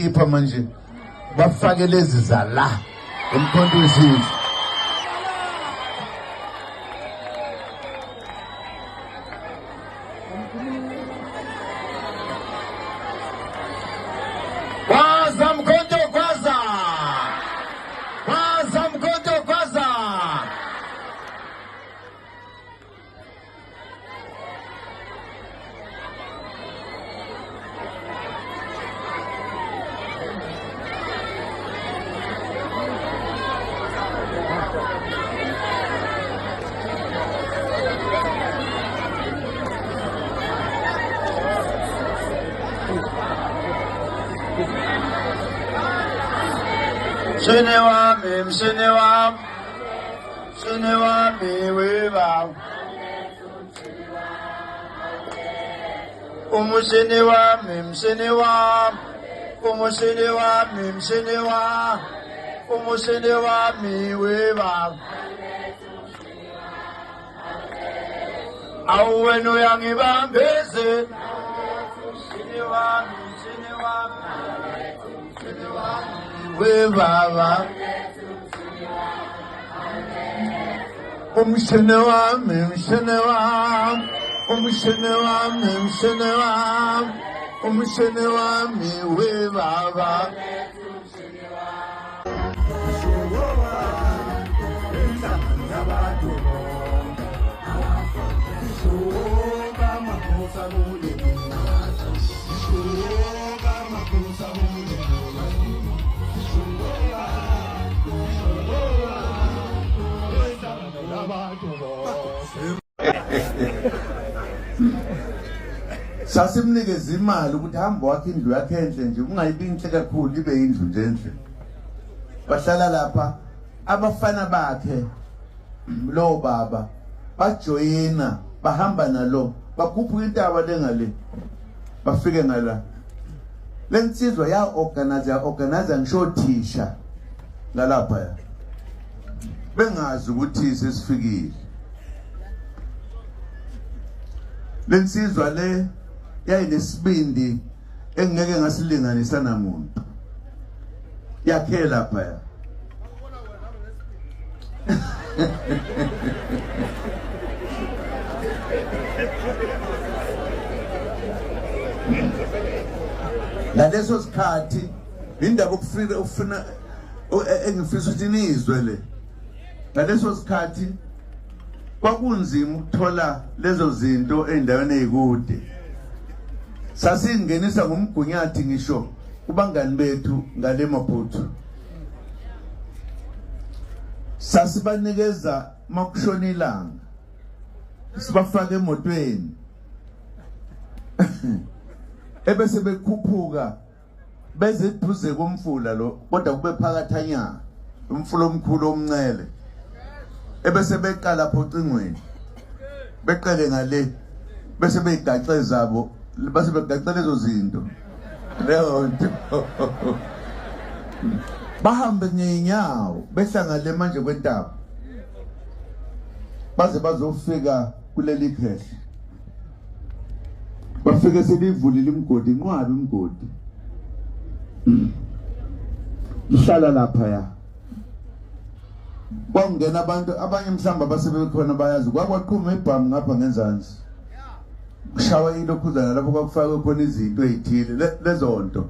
bayazikhipha manje bafake lezi zala emkhonto wesizwe. Kwaza mkhonto kwaza. Kwaza mkhonto kwaza. Mshene wami weba. Umushene wami mshene wami. Umushene wami weba. Awenu yangibambeze. Mshene wami we baba. Umshene wami we baba. Sasimnikeza imali ukuthi hamba wakhe indlu yakhe enhle nje ungayibi inhle kakhulu ibe indlu nje enhle. Bahlala lapha abafana bakhe lo baba bajoyina bahamba nalo bakhupha intaba lengale bafike ngala. Lensizwa ya organizer ngisho thisha lalapha ya bengazi ukuthi sesifikile. Lensizwa le yayinesibindi engeke ngasilinganisa namuntu yakhe lapha ya. Ngaleso sikhathi indaba ufuna engifisa ukuthi nizwe le. Ngaleso sikhathi kwakunzima ukuthola lezo zinto endaweni ezikude. Sasingenisa ngomgunyathi ngisho kubangani bethu ngale Maputo. Sasibanikeza makushona ilanga. Sibafaka emotweni. Ebese bekhuphuka beze eduze komfula lo kodwa kube phakathanya umfula omkhulu omncele. Ebese beqala phocingweni. Beqele ngale bese beyigaxe zabo base begaxa lezo zinto. Leyo nto. Bahambe ngeenyawo behlangale manje kwentaba. Baze bazofika kuleli khehle. Bafike selivulile imgodi inqwabi imgodi. Ihlala lapha ya. Kwangena abantu abanye mhlamba basebekhona bayazi kwakwaqhuma ibhamu ngapha ngenzansi. Kushawa ilokhuzana lapho kwakufaka khona izinto ezithile lezo nto.